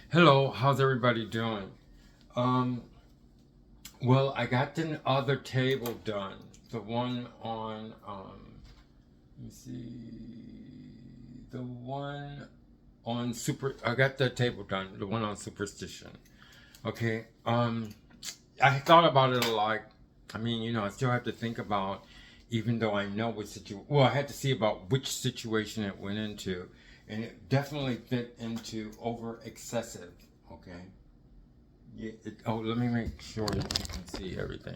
Hello, how's everybody doing? Um, well, I got the other table done. The one on, let me see, the one on I got the table done, the one on superstition. Okay, I thought about it a lot. I mean, I still have to think about, even though I know what well, I had to see about which situation it went into. And it definitely fit into over excessive. Okay. Yeah, let me make sure that you can see everything.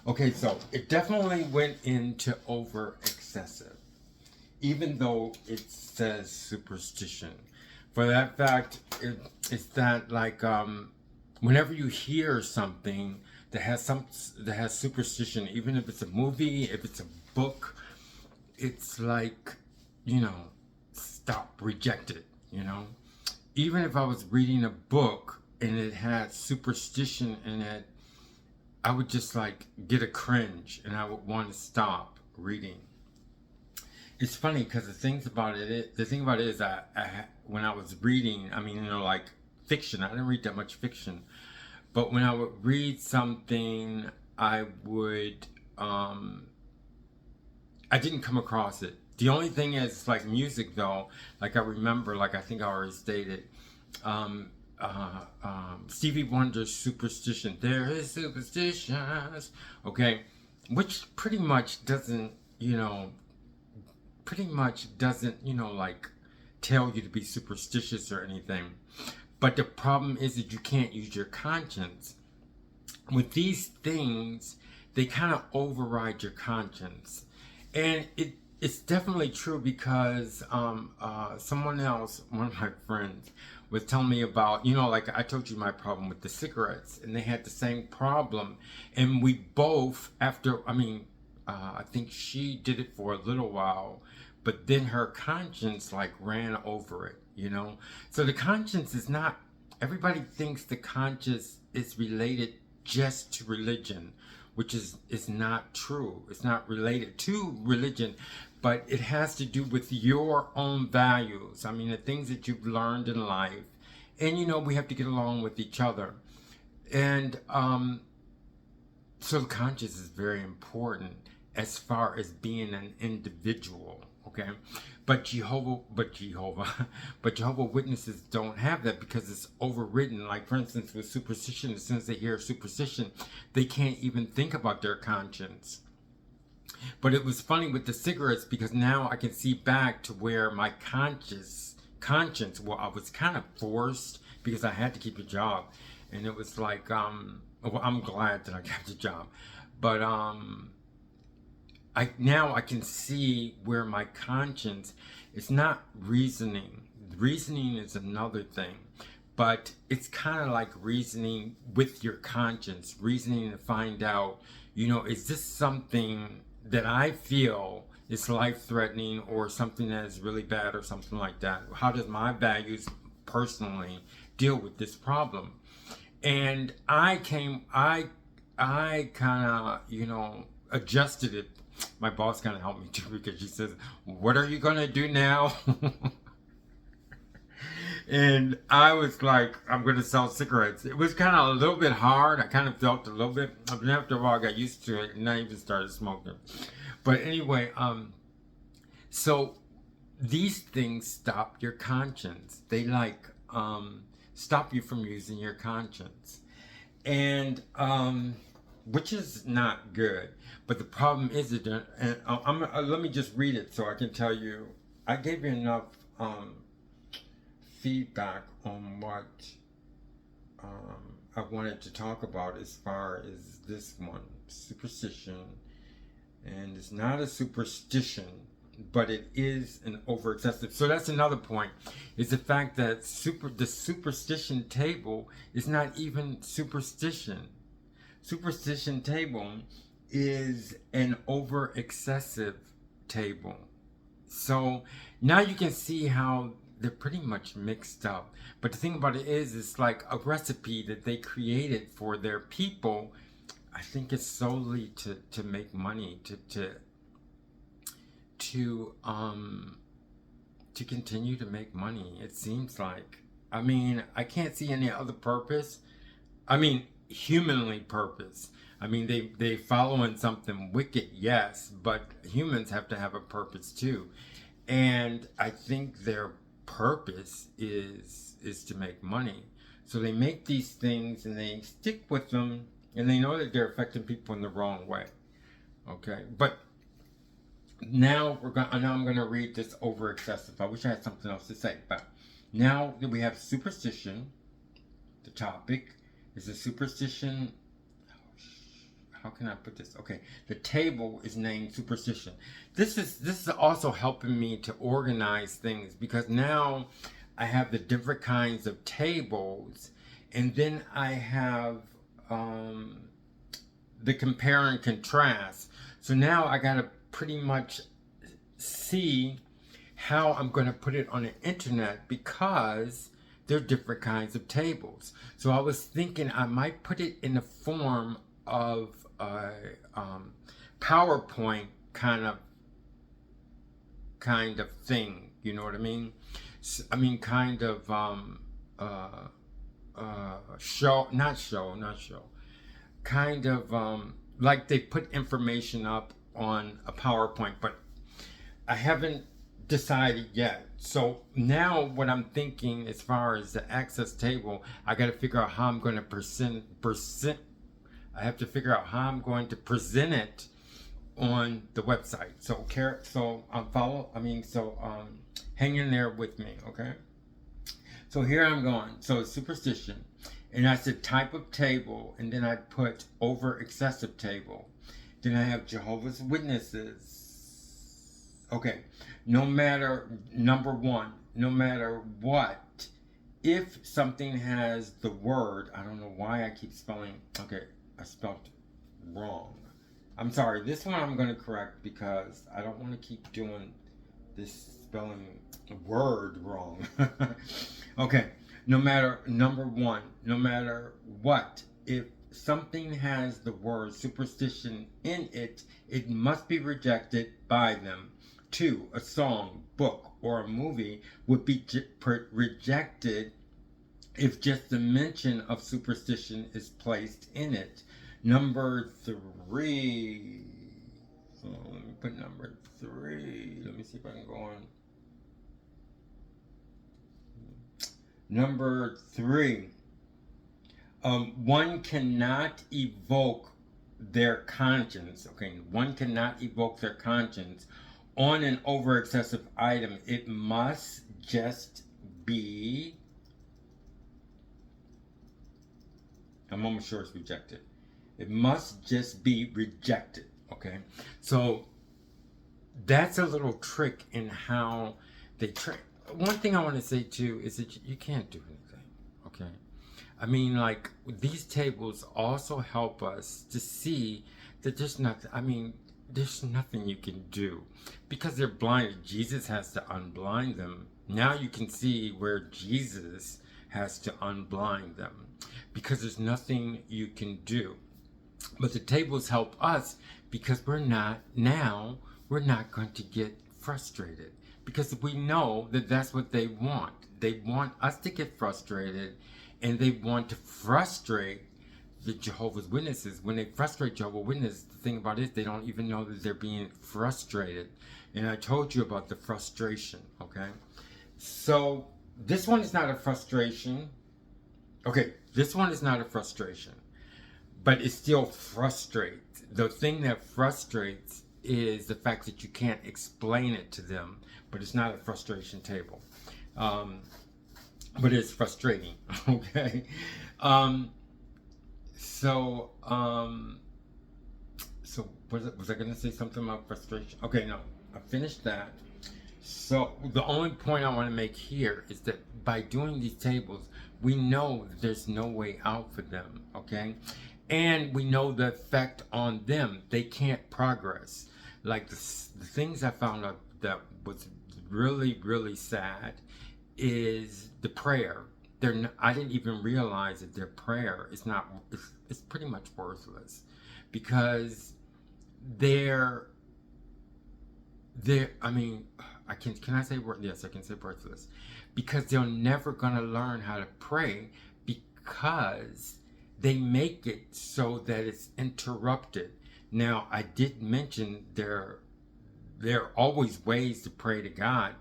Okay, so it definitely went into over excessive, even though it says superstition. For that fact, it's that like whenever you hear something that has superstition, even if it's a movie, if it's a book, it's like, you know, stop, reject it. Even if I was reading a book and it had superstition in it, I would just like get a cringe and I would want to stop reading. It's funny because the thing about it is, when I was reading, I mean, like fiction, I didn't read that much fiction, but when I would read something, I would, I didn't come across it. The only thing is, like music, though, like I remember, like I think I already stated, um, Stevie Wonder's Superstition. There is superstitions, okay, which pretty much doesn't, like tell you to be superstitious or anything. But the problem is that you can't use your conscience. With these things, they kind of override your conscience. And it's definitely true because someone else, one of my friends, was telling me about, like I told you my problem with the cigarettes, and they had the same problem. And we both, I think she did it for a little while, but then her conscience like ran over it. So the conscience is not, everybody thinks the conscience is related just to religion, which is not true. It's not related to religion, but it has to do with your own values. I mean, the things that you've learned in life, and we have to get along with each other, and so the conscience is very important as far as being an individual. Okay, but Jehovah Witnesses don't have that because it's overridden. Like for instance, with superstition, as soon as they hear superstition, they can't even think about their conscience. But it was funny with the cigarettes because now I can see back to where my conscience. Well, I was kind of forced because I had to keep a job, and it was like well, I'm glad that I kept a job, but I can see where my conscience is not reasoning. Reasoning is another thing, but it's kind of like reasoning with your conscience, reasoning to find out, is this something that I feel is life threatening or something that is really bad or something like that? How does my values personally deal with this problem? And I kind of, adjusted it. My boss kind of helped me too because she says, "What are you gonna do now?" And I was like, "I'm gonna sell cigarettes." It was kind of a little bit hard. I kind of felt a little bit, but after a while, I got used to it, and I even started smoking. But anyway, so these things stop your conscience. They like stop you from using your conscience, and which is not good. But the problem is that, and let me just read it so I can tell you. I gave you enough feedback on what I wanted to talk about as far as this one, superstition, and it's not a superstition, but it is an over excessive. So that's another point, is the fact that the superstition table is not even superstition. Superstition table is an over excessive table. So now you can see how they're pretty much mixed up. But the thing about it is, it's like a recipe that they created for their people. I think it's solely to make money, to continue to make money. It seems like I mean, I can't see any other purpose. I mean, humanly purpose. I mean, they following something wicked, yes, but humans have to have a purpose too. And I think their purpose is to make money. So they make these things and they stick with them, and they know that they're affecting people in the wrong way. Okay, but now I'm gonna read this over excessive. I wish I had something else to say, but now that we have superstition, the topic is a superstition. How can I put this? Okay, the table is named superstition. This is also helping me to organize things, because now I have the different kinds of tables, and then I have the compare and contrast. So now I gotta pretty much see how I'm going to put it on the internet, because there are different kinds of tables. So I was thinking I might put it in the form of a PowerPoint kind of thing. You know what I mean? I mean, kind of not show. Kind of like they put information up on a PowerPoint, but I haven't decided yet. So now what I'm thinking, as far as the access table, I got to figure out how I'm going to present. I have to figure out how I'm going to present it on the website. So hang in there with me, okay? So here I'm going. So superstition, and that's a type of table, and then I put over excessive table. Then I have Jehovah's Witnesses. Okay, number one, no matter what, if something has the word, I don't know why I keep spelling, okay, I spelled it wrong. I'm sorry, this one I'm going to correct, because I don't want to keep doing this spelling word wrong. Okay, number one, no matter what, if something has the word superstition in it, it must be rejected by them. 2, a song, book, or a movie would be rejected if just the mention of superstition is placed in it. Number 3. So let me put number 3. Let me see if I can go on. Number 3. One cannot evoke their conscience. Okay, one cannot evoke their conscience on an over excessive item. It must just be. I'm almost sure it's rejected. It must just be rejected. Okay, so that's a little trick in how they trick. One thing I want to say too is that you can't do anything. Okay. I mean, like, these tables also help us to see that there's nothing you can do, because they're blinded. Jesus has to unblind them. Now you can see where Jesus has to unblind them, because there's nothing you can do. But the tables help us, because we're not going to get frustrated, because we know that that's what they want. They want us to get frustrated, and they want to frustrate the Jehovah's Witnesses. When they frustrate Jehovah's Witnesses, the thing about it is they don't even know that they're being frustrated. And I told you about the frustration, okay? So this one is not a frustration. Okay, this one is not a frustration, but it still frustrates. The thing that frustrates is the fact that you can't explain it to them, but it's not a frustration table. But it's frustrating, okay? So was I going to say something about frustration? Okay, no, I finished that. So the only point I want to make here is that by doing these tables, we know that there's no way out for them, okay? And we know the effect on them. They can't progress. Like the things I found out that was really, really sad is the prayer. I didn't even realize that their prayer is not. It's pretty much worthless, because they're. I mean, can I say word? Yes, I can say worthless, because they're never going to learn how to pray, because they make it so that it's interrupted. Now, I did mention there are always ways to pray to God.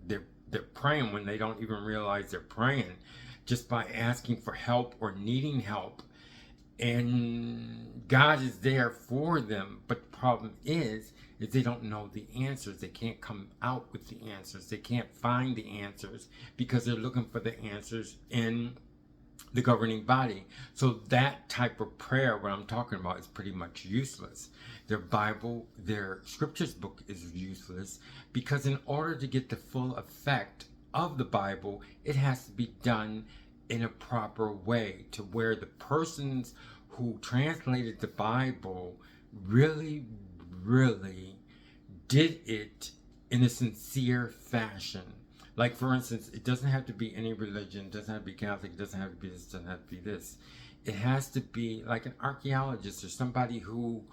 They're praying when they don't even realize they're praying, just by asking for help or needing help. And God is there for them. But the problem is they don't know the answers. They can't come out with the answers. They can't find the answers because they're looking for the answers in the governing body. So that type of prayer, what I'm talking about, is pretty much useless. Their Bible, their scriptures book is useless, because in order to get the full effect of the Bible, it has to be done in a proper way, to where the persons who translated the Bible really, really did it in a sincere fashion. Like, for instance, it doesn't have to be any religion. It doesn't have to be Catholic. It doesn't have to be this. It doesn't have to be this. It has to be like an archaeologist or somebody who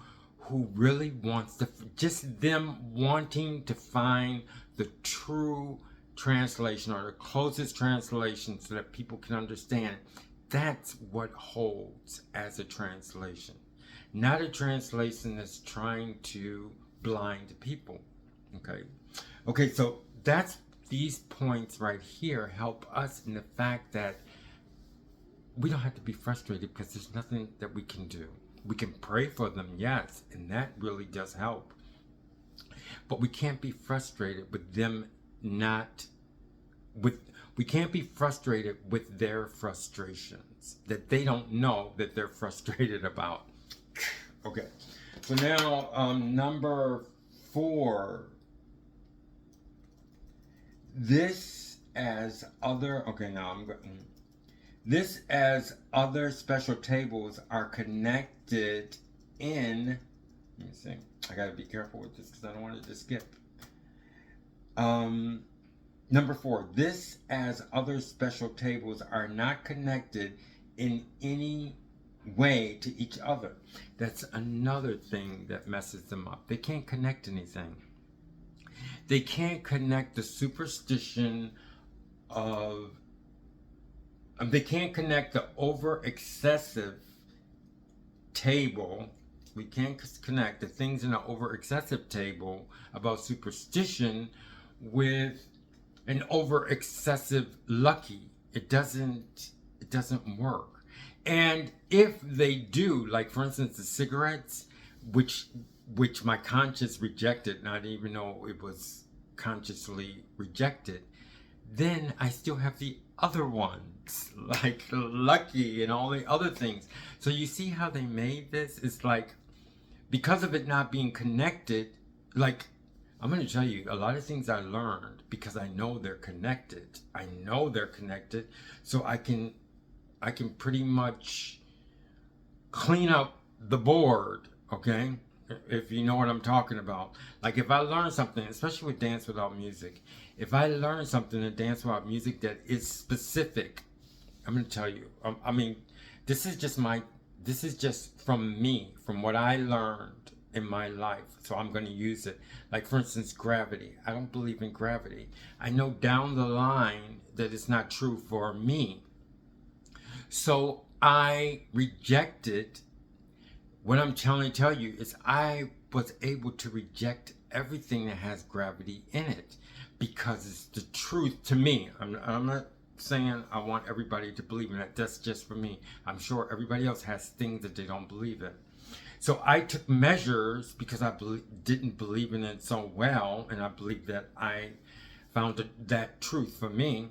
really wants to, just them wanting to find the true translation or the closest translation so that people can understand. That's what holds as a translation. Not a translation that's trying to blind people. Okay, so that's, these points right here help us in the fact that we don't have to be frustrated, because there's nothing that we can do. We can pray for them, yes, and that really does help. But we can't be frustrated with them we can't be frustrated with their frustrations that they don't know that they're frustrated about. Okay, so now number 4. This as other special tables are connected in, let me see, I gotta be careful with this because I don't want it to skip. Number 4, this as other special tables are not connected in any way to each other. That's another thing that messes them up. They can't connect anything. They can't connect the superstition of, they can't connect the over excessive table. We can't connect the things in the over excessive table about superstition with an over excessive lucky. It doesn't work. And if they do, like for instance the cigarettes, which my conscience rejected, and I didn't even know it was consciously rejected, then I still have the other ones, like lucky and all the other things. So you see how they made this? It's like, because of it not being connected, like, I'm going to tell you, a lot of things I learned because I know they're connected. I know they're connected, so I can pretty much clean up the board, okay? If you know what I'm talking about. Like, if I learn something, especially with Dance Without Music, if I learn something in Dance Without Music that is specific, I'm going to tell you, I mean, this is just from me, from what I learned in my life, so I'm going to use it. Like, for instance, gravity. I don't believe in gravity. I know down the line that it's not true for me. So I rejected. What I'm trying to tell you is I was able to reject everything that has gravity in it because it's the truth to me. I'm not saying I want everybody to believe in it. That's just for me. I'm sure everybody else has things that they don't believe in. So I took measures because I didn't believe in it so well, and I believe that I found that truth for me.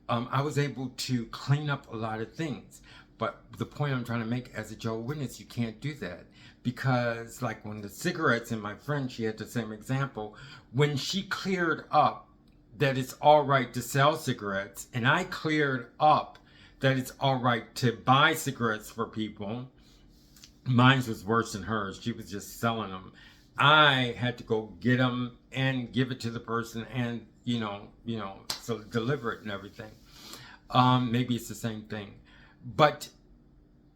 I was able to clean up a lot of things. But the point I'm trying to make, as a Jehovah's Witness, you can't do that. Because, like, when the cigarettes, and my friend, she had the same example, when she cleared up that it's all right to sell cigarettes, and I cleared up that it's all right to buy cigarettes for people, mine was worse than hers. She was just selling them. I had to go get them and give it to the person and, so deliver it and everything. Maybe it's the same thing. But,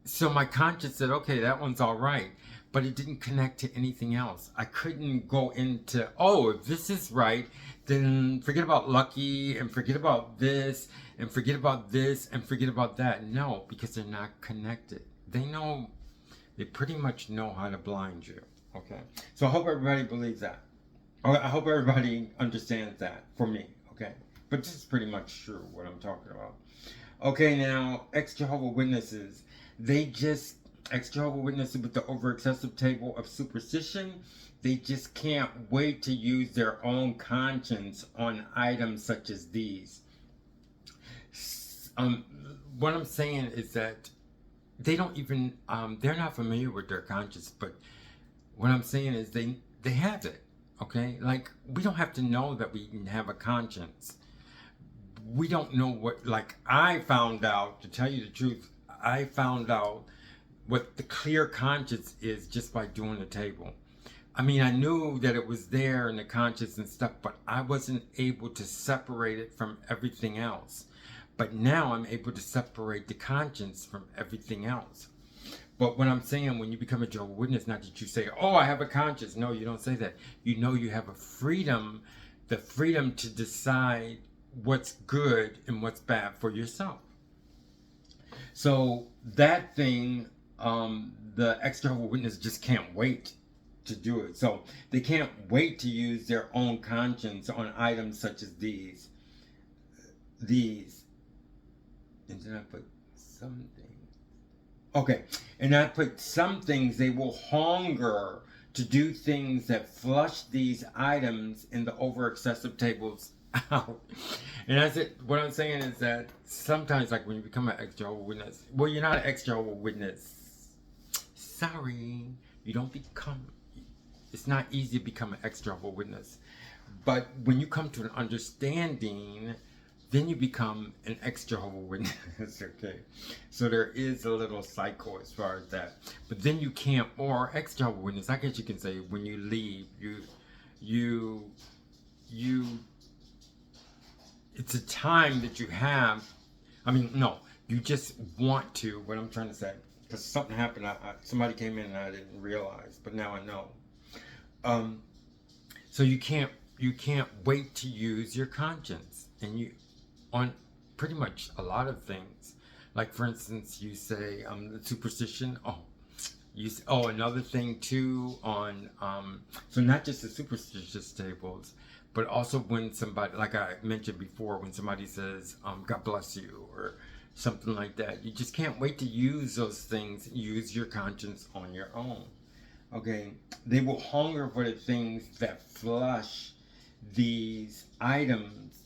so my conscience said, okay, that one's all right. but it didn't connect to anything else. I couldn't go into, oh, if this is right, then forget about lucky and forget about this and forget about this and forget about that. No, because they're not connected. They pretty much know how to blind you. Okay, so I hope everybody believes that. I hope everybody understands that for me. Okay, but this is pretty much true what I'm talking about. Okay, now ex-Jehovah Witnesses, ex-Jehovah Witnesses with the over-excessive table of superstition, they just can't wait to use their own conscience on items such as these. What I'm saying is that they don't even, they're not familiar with their conscience, but what I'm saying is they have it, okay? Like, we don't have to know that we have a conscience. We don't know what, like, I found out, to tell you the truth, I found out what the clear conscience is just by doing the table. I mean, I knew that it was there in the conscience and stuff, but I wasn't able to separate it from everything else. But now I'm able to separate the conscience from everything else. But what I'm saying, when you become a Jehovah's Witness, not that you say, oh, I have a conscience. No, you don't say that. You know you have a freedom, the freedom to decide what's good and what's bad for yourself. So that thing, the ex-Jehovah's Witness just can't wait to do it. So they can't wait to use their own conscience on items such as these. And then I put some things. Okay, and I put some things they will hunger to do things that flush these items in the over-excessive tables out. And I said, what I'm saying is that sometimes, like when you become an ex-Jehovah's Witness, well, you're not an ex-Jehovah's Witness. Sorry, you don't become. It's not easy to become an ex-Jehovah's Witness. But when you come to an understanding, then you become an ex-Jehovah's Witness, okay? So there is a little cycle as far as that. But then you can't, or ex-Jehovah's Witness, I guess you can say, when you leave, it's a time that you have, you just want to, what I'm trying to say, because something happened, somebody came in and I didn't realize, but now I know. So you can't wait to use your conscience, and on pretty much a lot of things. Like, for instance, you say the superstition. Another thing too on so not just the superstitious tables, but also when somebody, like I mentioned before, when somebody says God bless you or something like that, you just can't wait to use those things. Use your conscience on your own. Okay, they will hunger for the things that flush these items.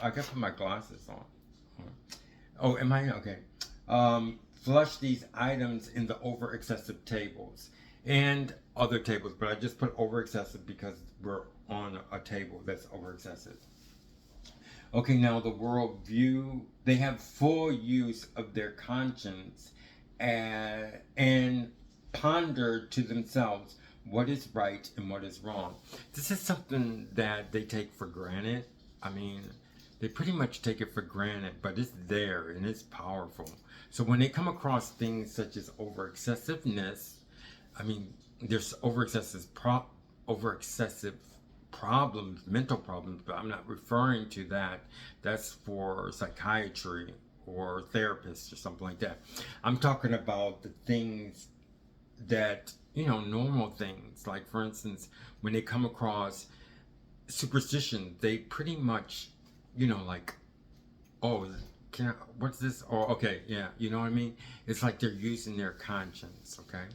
I gotta put my glasses on. Oh, am I? Okay. Flush these items in the over-excessive tables and other tables, but I just put over-excessive because we're on a table that's over-excessive. Okay, now the worldview, they have full use of their conscience and ponder to themselves what is right and what is wrong. This is something that they take for granted. I mean, they pretty much take it for granted, but it's there and it's powerful. So when they come across things such as over-excessiveness, I mean, there's over-excessive problems, mental problems, but I'm not referring to that. That's for psychiatry or therapists or something like that. I'm talking about the things that, normal things. Like, for instance, when they come across superstition, they pretty much, like, oh, what's this? Oh, okay, yeah, you know what I mean? It's like they're using their conscience, okay?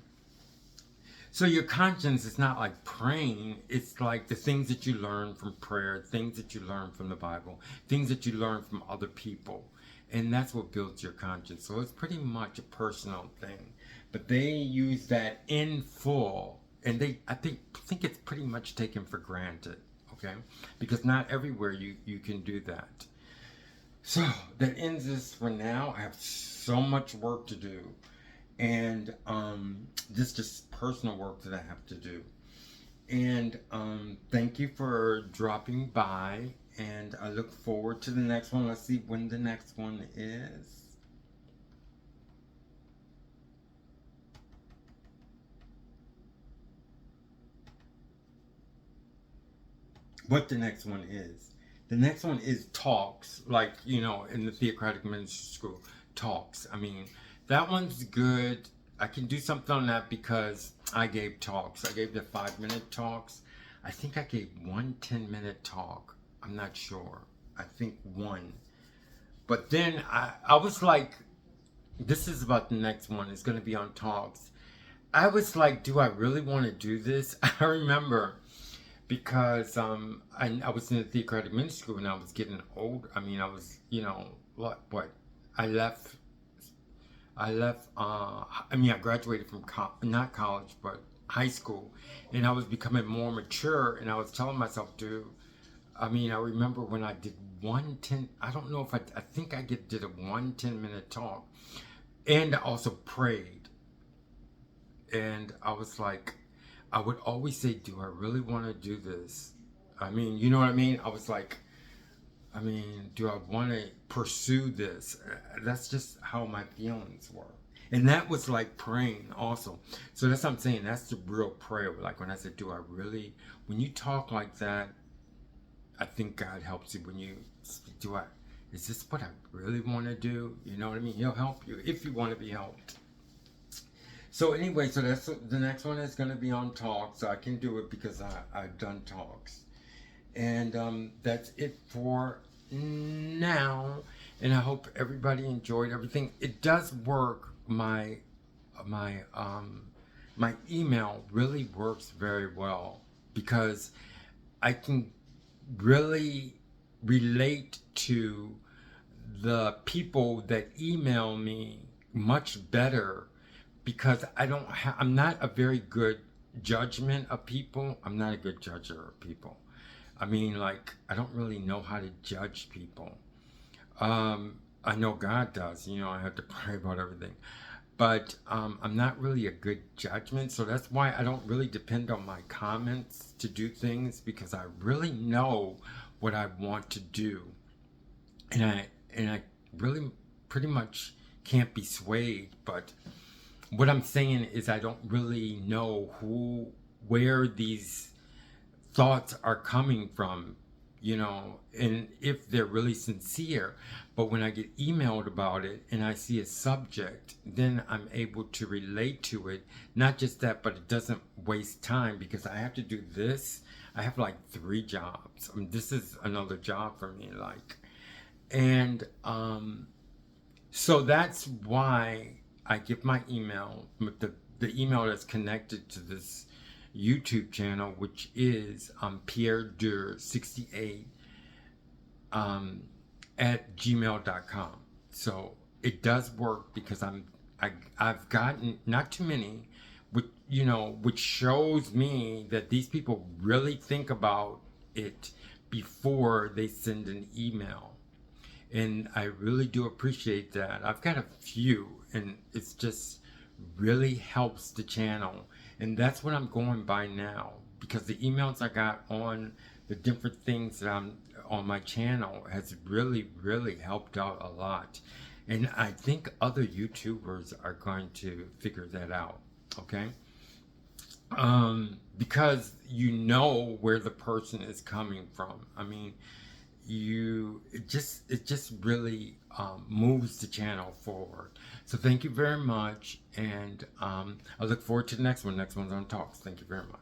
So your conscience is not like praying. It's like the things that you learn from prayer, things that you learn from the Bible, things that you learn from other people. And that's what builds your conscience. So it's pretty much a personal thing. But they use that in full. And I think it's pretty much taken for granted. Okay? Because not everywhere you can do that. So that ends this for now. I have so much work to do. And this just personal work that I have to do. And thank you for dropping by. And I look forward to the next one. Let's see when the next one is. what the next one is. The next one is talks, like, you know, in the Theocratic Ministry School, talks. I mean, that one's good. I can do something on that because I gave talks. I gave the 5-minute talks. I think I gave one 10-minute talk. I'm not sure. I think one. But then I was like, this is about the next one. It's going to be on talks. I was like, do I really want to do this? I remember because I was in the Theocratic Ministry School and I was getting old. I mean, I was, you know, what? I left, I mean, I graduated from, not college, but high school. And I was becoming more mature and I was telling myself, dude, I mean, I remember when I did I don't know if I think I did a 10-minute talk. And I also prayed. And I was like, I would always say, do I really want to do this? I mean, you know what I mean? I was like, I mean, do I want to pursue this? That's just how my feelings were. And that was like praying also. So that's what I'm saying. That's the real prayer. Like when I said, do I really, when you talk like that, I think God helps you when you, is this what I really want to do? You know what I mean? He'll help you if you want to be helped. So anyway, so that's the next one is going to be on talks. So I can do it because I've done talks. And that's it for now. And I hope everybody enjoyed everything. It does work. My email really works very well because I can really relate to the people that email me much better because I'm not a very good judgment of people. I'm not a good judger of people. I mean, like, I don't really know how to judge people. I know God does, you know, I have to pray about everything. But I'm not really a good judgment, so that's why I don't really depend on my comments to do things because I really know what I want to do. And I really pretty much can't be swayed, but what I'm saying is I don't really know where these thoughts are coming from, you know, and if they're really sincere. But when I get emailed about it and I see a subject, then I'm able to relate to it. Not just that, but it doesn't waste time because I have to do this. I have like 3 jobs. I mean, this is another job for me, like, and so that's why I give my email, the email that's connected to this YouTube channel, which is pierredur68 at gmail.com. So it does work because I've gotten not too many, which shows me that these people really think about it before they send an email. And I really do appreciate that. I've got a few, and it's just really helps the channel. And that's what I'm going by now, because the emails I got on the different things that I'm on my channel has really, really helped out a lot. And I think other YouTubers are going to figure that out, okay? Because you know where the person is coming from. I mean, it just really moves the channel forward. So thank you very much, and I look forward to the next one. Next one's on talks. Thank you very much.